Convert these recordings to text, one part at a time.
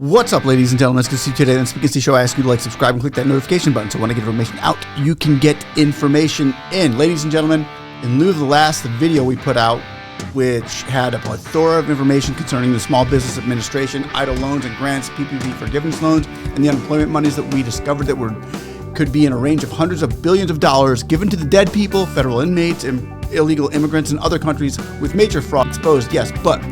What's up, ladies and gentlemen? It's good to see you today on the Speansee Show. I ask you to like, subscribe, and click that notification button so when I get information out, you can get information in. Ladies and gentlemen, in lieu of the last video we put out, which had a plethora of information concerning the Small Business Administration, Eidl loans and grants, PPP forgiveness loans, and the unemployment monies that we discovered that could be in a range of hundreds of billions of dollars given to the dead people, federal inmates, and illegal immigrants in other countries with major fraud exposed. Yes, but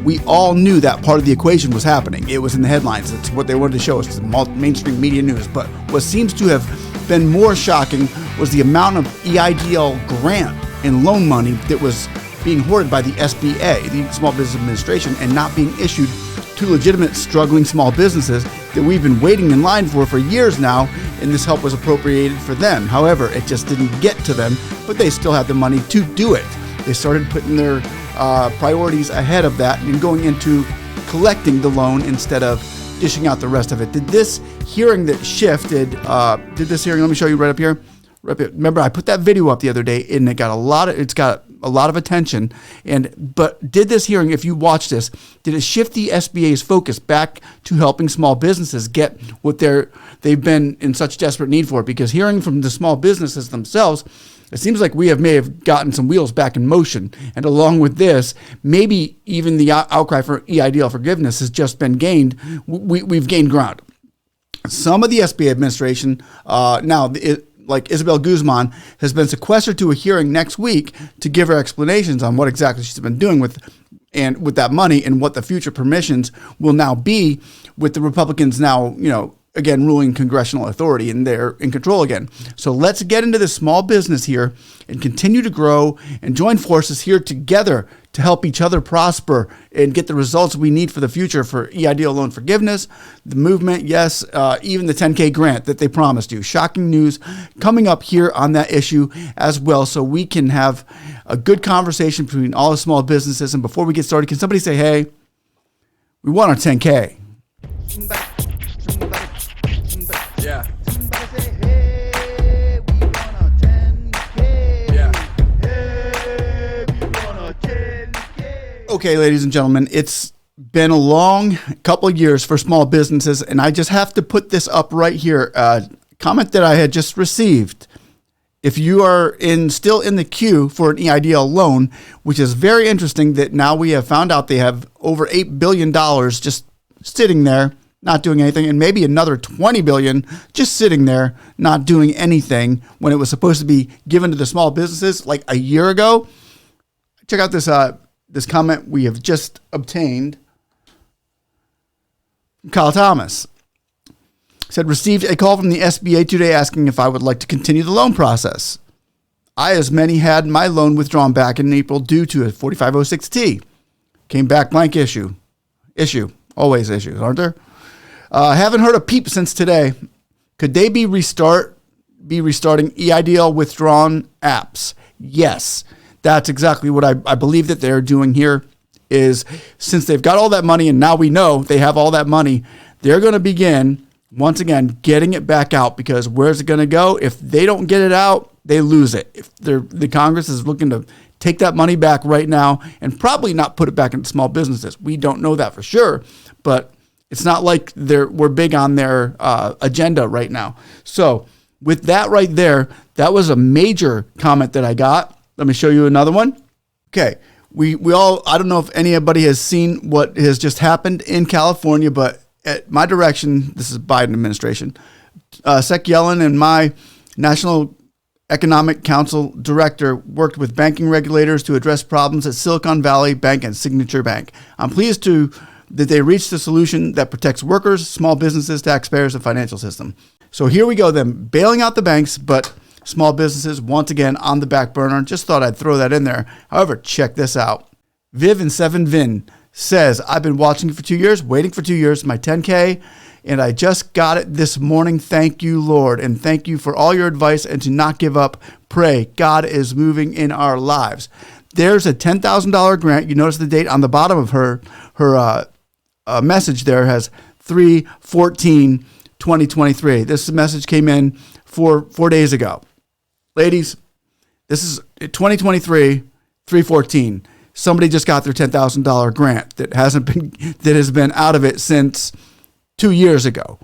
we all knew that part of the equation was happening. It was in the headlines. It's what they wanted to show us. It's mainstream media news. But what seems to have been more shocking was the amount of Eidl grant and loan money that was being hoarded by the SBA, the Small Business Administration, and not being issued to legitimate struggling small businesses that we've been waiting in line for years now, and this help was appropriated for them. However, it just didn't get to them, but they still had the money to do it. They started putting their priorities ahead of that and going into collecting the loan instead of dishing out the rest of it. Did this hearing that shifted, let me show you right up here. Remember, I put that video up the other day and it's got a lot of attention. But did this hearing, if you watch this, did it shift the SBA's focus back to helping small businesses get what they've been in such desperate need for? Because hearing from the small businesses themselves, it seems like we may have gotten some wheels back in motion. And along with this, maybe even the outcry for Eidl forgiveness has just been gained. We've gained ground. Some of the SBA administration like Isabel Guzman, has been sequestered to a hearing next week to give her explanations on what exactly she's been doing with that money and what the future permissions will now be, with the Republicans now, again, ruling congressional authority, and they're in control again. So let's get into this small business here and continue to grow and join forces here together to help each other prosper and get the results we need for the future for Eidl loan forgiveness, the movement, yes, even the 10K grant that they promised you. Shocking news coming up here on that issue as well, so we can have a good conversation between all the small businesses. And before we get started, can somebody say, hey, we want our 10K? Yeah. Okay, ladies and gentlemen, it's been a long couple of years for small businesses, and I just have to put this up right here. Comment that I had just received. If you are still in the queue for an Eidl loan, which is very interesting that now we have found out they have over $8 billion just sitting there, not doing anything, and maybe another $20 billion just sitting there, not doing anything, when it was supposed to be given to the small businesses like a year ago. Check out this comment we have just obtained from Kyle Thomas. Said, received a call from the SBA today asking if I would like to continue the loan process. I, as many, had my loan withdrawn back in April due to a 4506T. Came back blank issue. Always issues, aren't there? Haven't heard a peep since today. Could they be restarting Eidl withdrawn apps? Yes. That's exactly what I believe that they're doing here, is since they've got all that money and now we know they have all that money, they're going to begin, once again, getting it back out, because where's it going to go? If they don't get it out, they lose it. If the Congress is looking to take that money back right now and probably not put it back into small businesses. We don't know that for sure, but it's not like we're big on their agenda right now. So with that right there, that was a major comment that I got. Let me show you another one. Okay, we all, I don't know if anybody has seen what has just happened in California, but at my direction, this is Biden administration, Sec Yellen and my National Economic Council director worked with banking regulators to address problems at Silicon Valley Bank and Signature Bank. I'm pleased that they reached a solution that protects workers, small businesses, taxpayers, and financial system. So here we go, then, bailing out the banks, but small businesses, once again, on the back burner. Just thought I'd throw that in there. However, check this out. Viv and 7Vin says, I've been watching for 2 years, waiting for 2 years, my 10K, and I just got it this morning. Thank you, Lord, and thank you for all your advice and to not give up. Pray. God is moving in our lives. There's a $10,000 grant. You notice the date on the bottom of her message there has 3/14/2023. This message came in 4 days ago. Ladies, this is 2023, 3/14. Somebody just got their $10,000 grant that has been out of it since 2 years ago.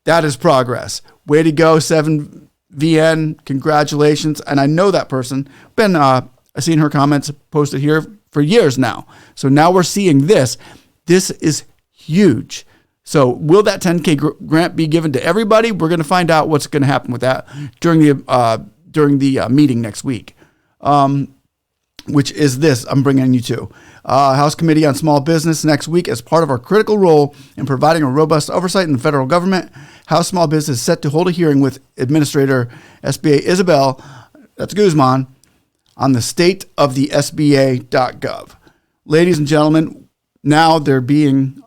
That is progress. Way to go, 7VN. Congratulations. And I know that person. I've seen her comments posted here for years now. So now we're seeing this. This is huge. So will that 10K grant be given to everybody? We're going to find out what's going to happen with that during the meeting next week, which is this I'm bringing you to. House Committee on Small Business next week as part of our critical role in providing a robust oversight in the federal government. House Small Business is set to hold a hearing with Administrator SBA Isabel, that's Guzman, on the state of the SBA.gov. Ladies and gentlemen, now they're being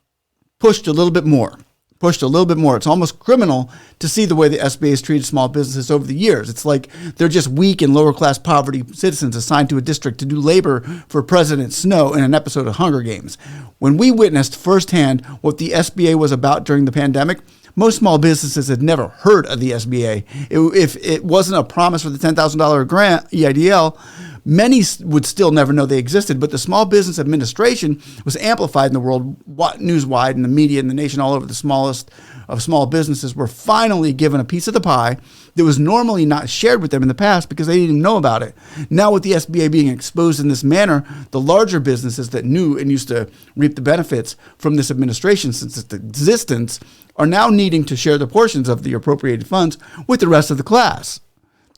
pushed a little bit more. It's almost criminal to see the way the SBA has treated small businesses over the years. It's like they're just weak and lower class poverty citizens assigned to a district to do labor for President Snow in an episode of Hunger Games. When we witnessed firsthand what the SBA was about during the pandemic, most small businesses had never heard of the SBA. If it wasn't a promise for the $10,000 grant, EIDL, many would still never know they existed, but the Small Business Administration was amplified in the world news-wide, in the media, in the nation, all over. The smallest of small businesses were finally given a piece of the pie that was normally not shared with them in the past because they didn't even know about it. Now with the SBA being exposed in this manner, the larger businesses that knew and used to reap the benefits from this administration since its existence are now needing to share the portions of the appropriated funds with the rest of the class.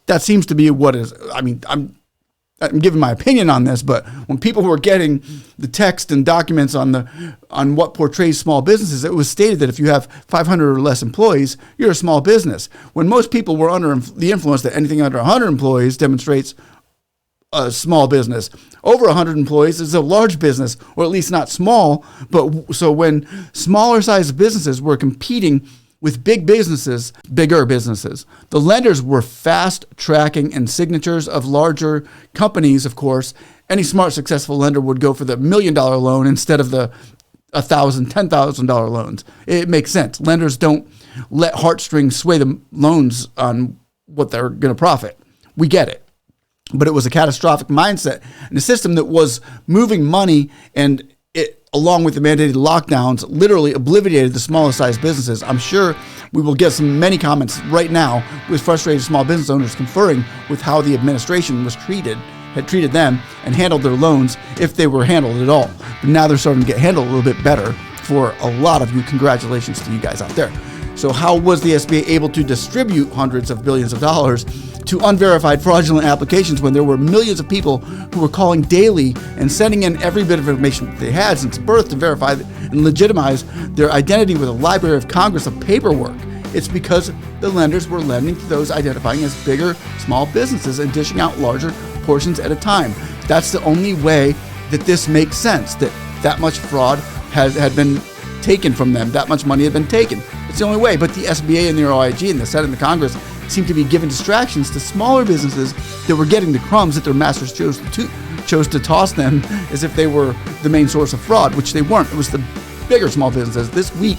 That seems to be what is, I'm giving my opinion on this, but when people were getting the text and documents on what portrays small businesses, it was stated that if you have 500 or less employees, you're a small business. When most people were under the influence that anything under 100 employees demonstrates a small business. Over 100 employees is a large business, or at least not small. But so when smaller sized businesses were competing with bigger businesses, the lenders were fast tracking and signatures of larger companies. Of course, any smart, successful lender would go for the $1 million loan instead of the $1,000, $10,000 loans. It makes sense. Lenders don't let heartstrings sway the loans on what they're going to profit. We get it. But it was a catastrophic mindset and a system that was moving money, and it, along with the mandated lockdowns, literally obliterated the smallest sized businesses. I'm sure we will get many comments right now with frustrated small business owners conferring with how the administration had treated them and handled their loans, if they were handled at all. But now they're starting to get handled a little bit better for a lot of you. Congratulations to you guys out there. So how was the SBA able to distribute hundreds of billions of dollars to unverified fraudulent applications when there were millions of people who were calling daily and sending in every bit of information that they had since birth to verify and legitimize their identity with a Library of Congress of paperwork? It's because the lenders were lending to those identifying as bigger, small businesses and dishing out larger portions at a time. That's the only way that this makes sense, that much fraud had been taken from them, that much money had been taken. It's the only way. But the SBA and the OIG and the Senate and the Congress seem to be giving distractions to smaller businesses that were getting the crumbs that their masters chose to toss them as if they were the main source of fraud, which they weren't. It was the bigger small businesses. This week,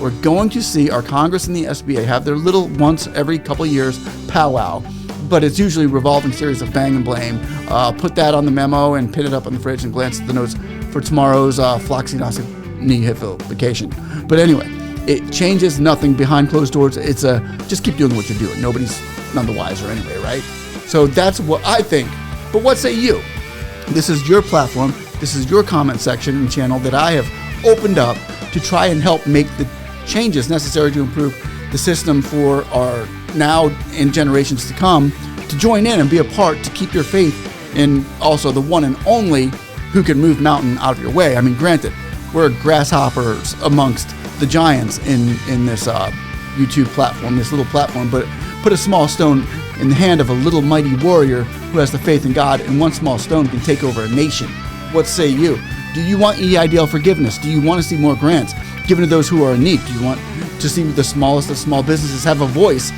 we're going to see our Congress and the SBA have their little once every couple of years powwow. But it's usually a revolving series of bang and blame. Put that on the memo and pin it up on the fridge and glance at the notes for tomorrow's floxinosification. But anyway, it changes nothing behind closed doors. It's just keep doing what you're doing. Nobody's none the wiser anyway, right? So that's what I think. But what say you? This is your platform. This is your comment section and channel that I have opened up to try and help make the changes necessary to improve the system for our now and generations to come, to join in and be a part, to keep your faith in also the one and only who can move mountain out of your way. I mean, granted, we're grasshoppers amongst the giants in this YouTube platform, this little platform, but put a small stone in the hand of a little mighty warrior who has the faith in God, and one small stone can take over a nation. What say you? Do you want EIDL forgiveness? Do you want to see more grants given to those who are in need? Do you want to see the smallest of small businesses have a voice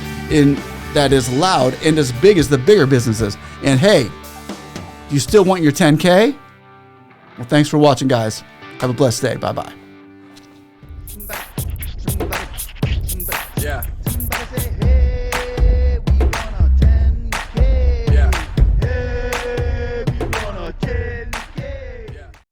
that is loud and as big as the bigger businesses? And hey, do you still want your 10K? Well, thanks for watching, guys. Have a blessed day. Bye-bye.